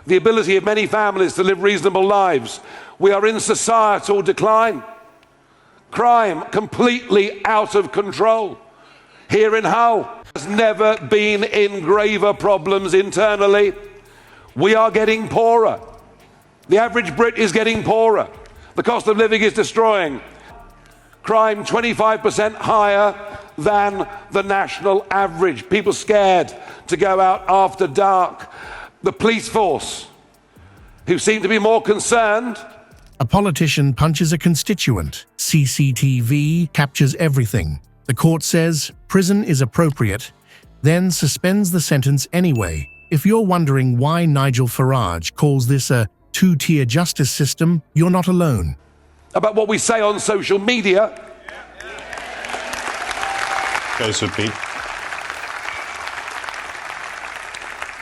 the ability of many families to live reasonable lives. We are in societal decline. Crime completely out of control. Here in Hull, has never been in graver problems internally. We are getting poorer. The average Brit is getting poorer. The cost of living is destroying. Crime 25% higher than the national average. People scared to go out after dark. The police force, who seem to be more concerned. A politician punches a constituent. CCTV captures everything. The court says prison is appropriate, then suspends the sentence anyway. If you're wondering why Nigel Farage calls this a two-tier justice system, you're not alone. About what we say on social media. Goes for Pete.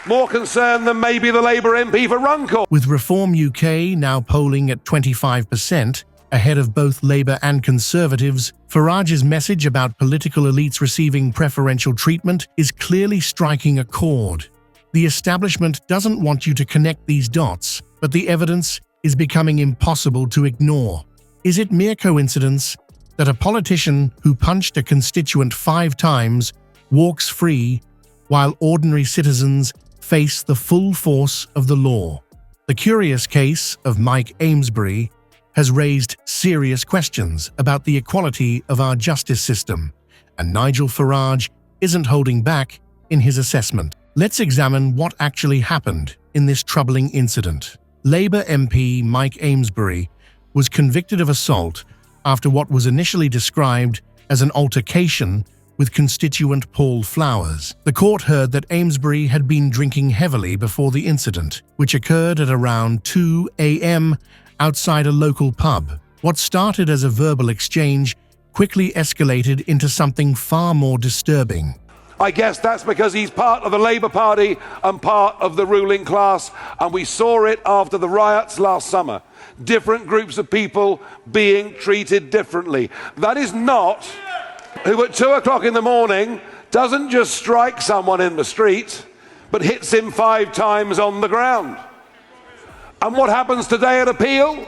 More concerned than maybe the Labour MP for Runcorn. With Reform UK now polling at 25%, ahead of both Labour and Conservatives, Farage's message about political elites receiving preferential treatment is clearly striking a chord. The establishment doesn't want you to connect these dots, but the evidence is becoming impossible to ignore. Is it mere coincidence that a politician who punched a constituent 5 times walks free while ordinary citizens face the full force of the law? The curious case of Mike Amesbury has raised serious questions about the equality of our justice system, and Nigel Farage isn't holding back in his assessment. Let's examine what actually happened in this troubling incident. Labour MP Mike Amesbury was convicted of assault after what was initially described as an altercation with constituent Paul Flowers. The court heard that Amesbury had been drinking heavily before the incident, which occurred at around 2 a.m. outside a local pub. What started as a verbal exchange quickly escalated into something far more disturbing. I guess that's because he's part of the Labour Party and part of the ruling class, and we saw it after the riots last summer. Different groups of people being treated differently. That is not who at 2 o'clock in the morning doesn't just strike someone in the street, but hits him 5 times on the ground. And what happens today at appeal?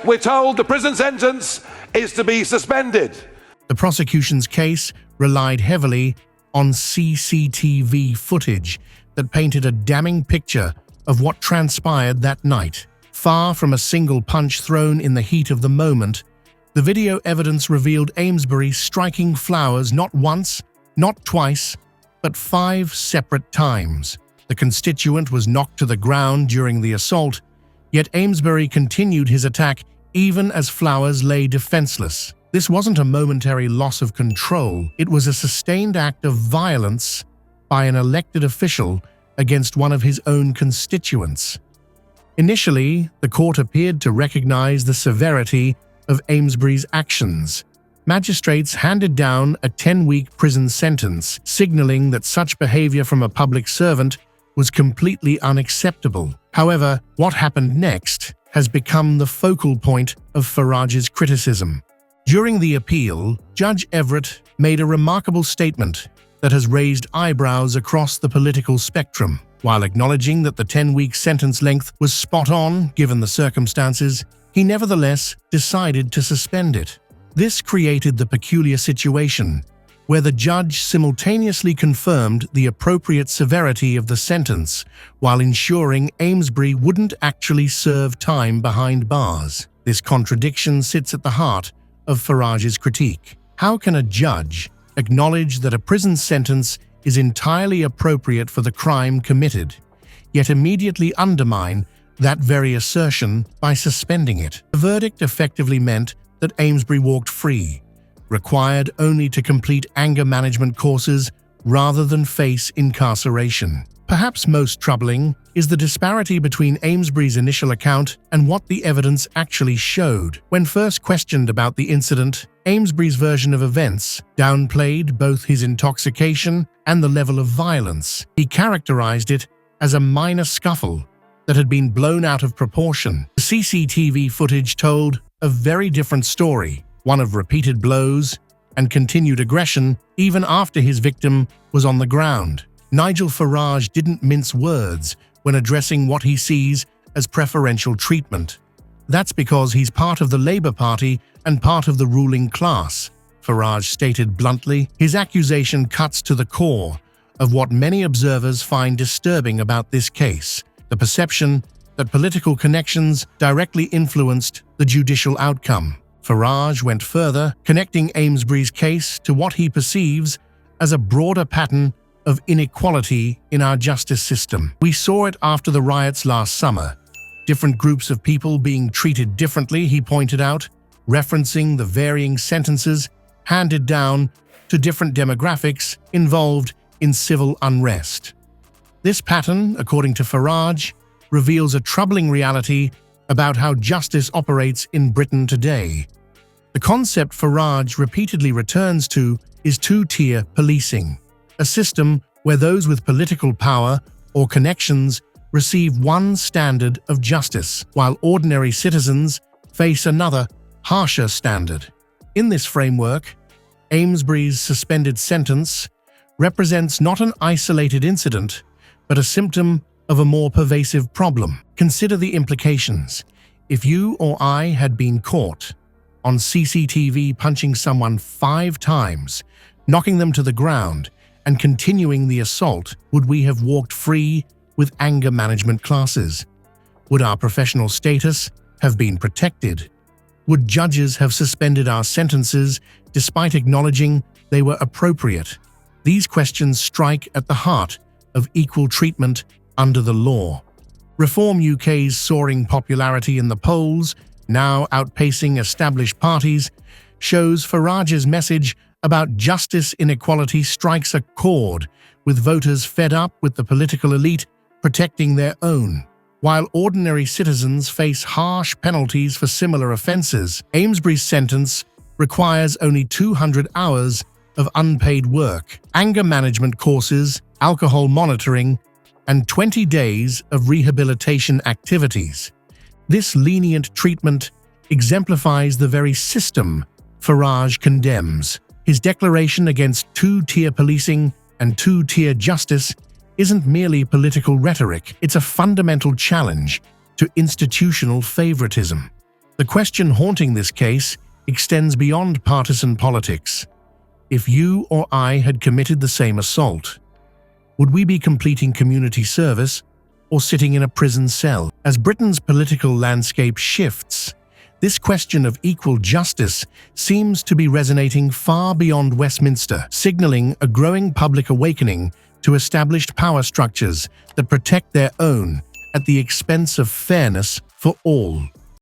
We're told the prison sentence is to be suspended. The prosecution's case relied heavily on CCTV footage that painted a damning picture of what transpired that night. Far from a single punch thrown in the heat of the moment, the video evidence revealed Amesbury striking Flowers not once, not twice, but 5 separate times. The constituent was knocked to the ground during the assault, yet Amesbury continued his attack even as Flowers lay defenseless. This wasn't a momentary loss of control, it was a sustained act of violence by an elected official against one of his own constituents. Initially, the court appeared to recognize the severity of Amesbury's actions. Magistrates handed down a 10-week prison sentence, signaling that such behavior from a public servant was completely unacceptable. However, what happened next has become the focal point of Farage's criticism. During the appeal, Judge Everett made a remarkable statement that has raised eyebrows across the political spectrum. While acknowledging that the 10-week sentence length was spot on given the circumstances, he nevertheless decided to suspend it. This created the peculiar situation where the judge simultaneously confirmed the appropriate severity of the sentence while ensuring Amesbury wouldn't actually serve time behind bars. This contradiction sits at the heart of Farage's critique. How can a judge acknowledge that a prison sentence is entirely appropriate for the crime committed, yet immediately undermine that very assertion by suspending it? The verdict effectively meant that Amesbury walked free, required only to complete anger management courses rather than face incarceration. Perhaps most troubling is the disparity between Amesbury's initial account and what the evidence actually showed. When first questioned about the incident, Amesbury's version of events downplayed both his intoxication and the level of violence. He characterized it as a minor scuffle that had been blown out of proportion. The CCTV footage told a very different story, one of repeated blows and continued aggression even after his victim was on the ground. Nigel Farage didn't mince words when addressing what he sees as preferential treatment. That's because he's part of the Labour Party and part of the ruling class, Farage stated bluntly. His accusation cuts to the core of what many observers find disturbing about this case: the perception that political connections directly influenced the judicial outcome. Farage went further, connecting Amesbury's case to what he perceives as a broader pattern of inequality in our justice system. We saw it after the riots last summer. Different groups of people being treated differently, he pointed out, referencing the varying sentences handed down to different demographics involved in civil unrest. This pattern, according to Farage, reveals a troubling reality about how justice operates in Britain today. The concept Farage repeatedly returns to is two-tier policing, a system where those with political power or connections receive one standard of justice, while ordinary citizens face another, harsher standard. In this framework, Amesbury's suspended sentence represents not an isolated incident, but a symptom of a more pervasive problem. Consider the implications. If you or I had been caught on CCTV punching someone 5 times, knocking them to the ground, and continuing the assault, would we have walked free with anger management classes? Would our professional status have been protected? Would judges have suspended our sentences despite acknowledging they were appropriate? These questions strike at the heart of equal treatment under the law. Reform UK's soaring popularity in the polls, now outpacing established parties, shows Farage's message about justice inequality strikes a chord with voters fed up with the political elite protecting their own. While ordinary citizens face harsh penalties for similar offences, Amesbury's sentence requires only 200 hours of unpaid work, anger management courses, alcohol monitoring, and 20 days of rehabilitation activities. This lenient treatment exemplifies the very system Farage condemns. His declaration against two-tier policing and two-tier justice isn't merely political rhetoric, it's a fundamental challenge to institutional favoritism. The question haunting this case extends beyond partisan politics. If you or I had committed the same assault, would we be completing community service or sitting in a prison cell? As Britain's political landscape shifts, this question of equal justice seems to be resonating far beyond Westminster, signaling a growing public awakening to established power structures that protect their own at the expense of fairness for all.